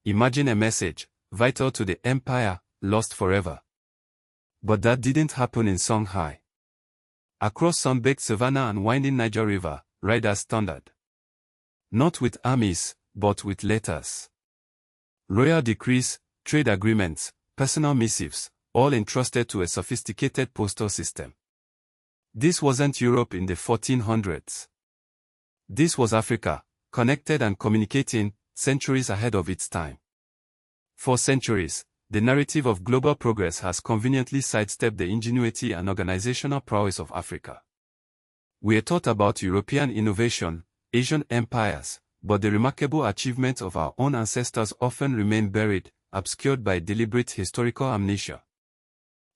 Imagine a message, vital to the empire, lost forever. But that didn't happen in Songhai. Across sun-baked savanna and winding Niger River, riders thundered. Not with armies, but with letters. Royal decrees, trade agreements, personal missives, all entrusted to a sophisticated postal system. This wasn't Europe in the 1400s. This was Africa, connected and communicating, centuries ahead of its time. For centuries, the narrative of global progress has conveniently sidestepped the ingenuity and organizational prowess of Africa. We are taught about European innovation, Asian empires, but the remarkable achievements of our own ancestors often remain buried, obscured by deliberate historical amnesia.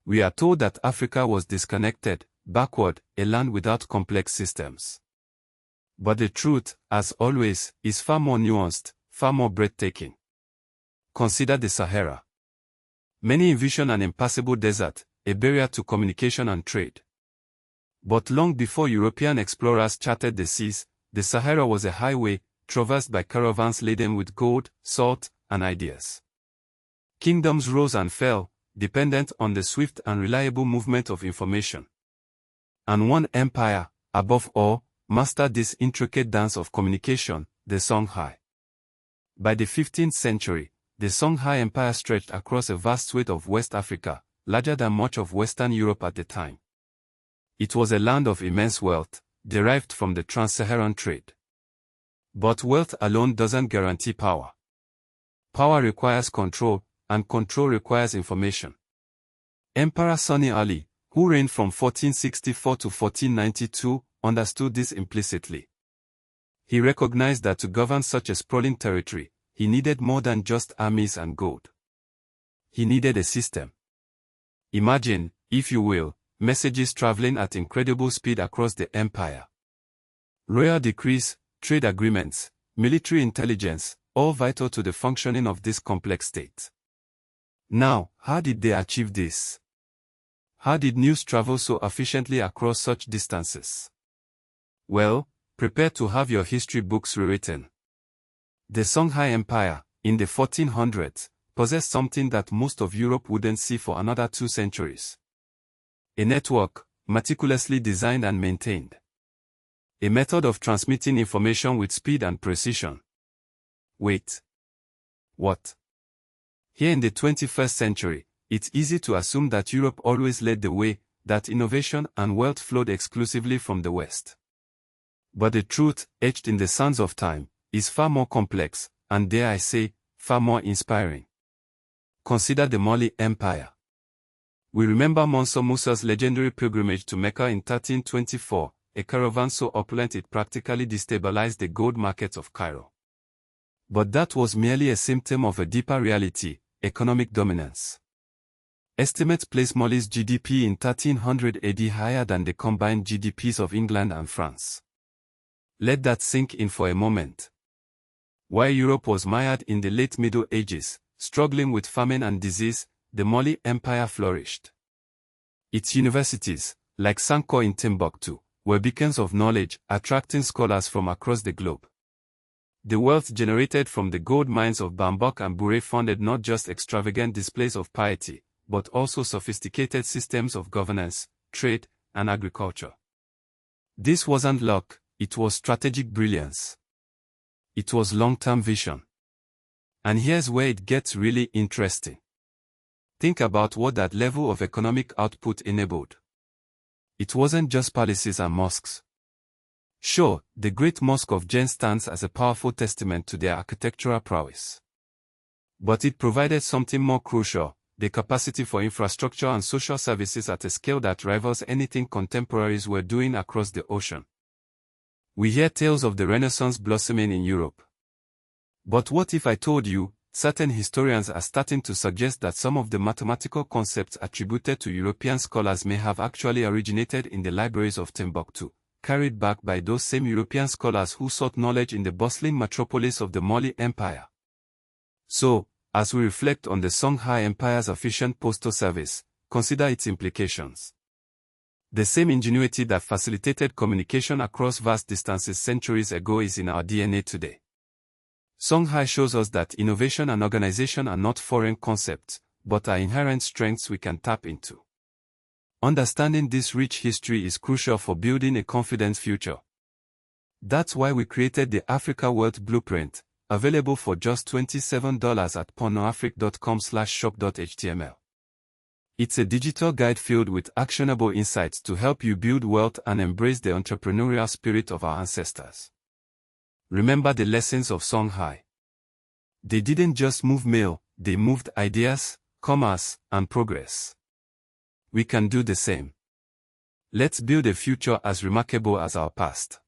We are told that Africa was disconnected, backward, a land without complex systems. But the truth, as always, is far more nuanced, far more breathtaking. Consider the Sahara. Many envision an impassable desert, a barrier to communication and trade. But long before European explorers charted the seas, the Sahara was a highway, traversed by caravans laden with gold, salt, and ideas. Kingdoms rose and fell, dependent on the swift and reliable movement of information. And one empire, above all, mastered this intricate dance of communication, the Songhai. By the 15th century, the Songhai Empire stretched across a vast swath of West Africa, larger than much of Western Europe at the time. It was a land of immense wealth, derived from the trans-Saharan trade. But wealth alone doesn't guarantee power. Power requires control, and control requires information. Emperor Sani Ali, who reigned from 1464 to 1492, understood this implicitly. He recognized that to govern such a sprawling territory, he needed more than just armies and gold. He needed a system. Imagine, if you will, messages traveling at incredible speed across the empire. Royal decrees, trade agreements, military intelligence, all vital to the functioning of this complex state. Now, how did they achieve this? How did news travel so efficiently across such distances? Well, prepare to have your history books rewritten. The Songhai Empire, in the 1400s, possessed something that most of Europe wouldn't see for another 2 centuries. A network, meticulously designed and maintained. A method of transmitting information with speed and precision. Wait. What? Here in the 21st century, it's easy to assume that Europe always led the way, that innovation and wealth flowed exclusively from the West. But the truth, etched in the sands of time, is far more complex, and dare I say, far more inspiring. Consider the Mali Empire. We remember Mansour Musa's legendary pilgrimage to Mecca in 1324, a caravan so opulent it practically destabilized the gold markets of Cairo. But that was merely a symptom of a deeper reality, economic dominance. Estimates place Mali's GDP in 1300 AD higher than the combined GDPs of England and France. Let that sink in for a moment. While Europe was mired in the late Middle Ages, struggling with famine and disease, the Mali Empire flourished. Its universities, like Sankore in Timbuktu, were beacons of knowledge, attracting scholars from across the globe. The wealth generated from the gold mines of Bambok and Bure funded not just extravagant displays of piety, but also sophisticated systems of governance, trade, and agriculture. This wasn't luck, it was strategic brilliance. It was long-term vision. And here's where it gets really interesting. Think about what that level of economic output enabled. It wasn't just palaces and mosques. Sure, the Great Mosque of Jen stands as a powerful testament to their architectural prowess. But it provided something more crucial, the capacity for infrastructure and social services at a scale that rivals anything contemporaries were doing across the ocean. We hear tales of the Renaissance blossoming in Europe. But what if I told you, certain historians are starting to suggest that some of the mathematical concepts attributed to European scholars may have actually originated in the libraries of Timbuktu, carried back by those same European scholars who sought knowledge in the bustling metropolis of the Mali Empire. So, as we reflect on the Songhai Empire's efficient postal service, consider its implications. The same ingenuity that facilitated communication across vast distances centuries ago is in our DNA today. Songhai shows us that innovation and organization are not foreign concepts, but are inherent strengths we can tap into. Understanding this rich history is crucial for building a confident future. That's why we created the Africa Wealth Blueprint, available for just $27 at pornoafric.com/shop.html. It's a digital guide filled with actionable insights to help you build wealth and embrace the entrepreneurial spirit of our ancestors. Remember the lessons of Songhai. They didn't just move mail, they moved ideas, commerce, and progress. We can do the same. Let's build a future as remarkable as our past.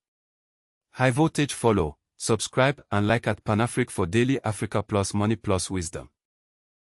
High voltage follow, subscribe and like at Panafric for daily Africa Plus Money Plus Wisdom.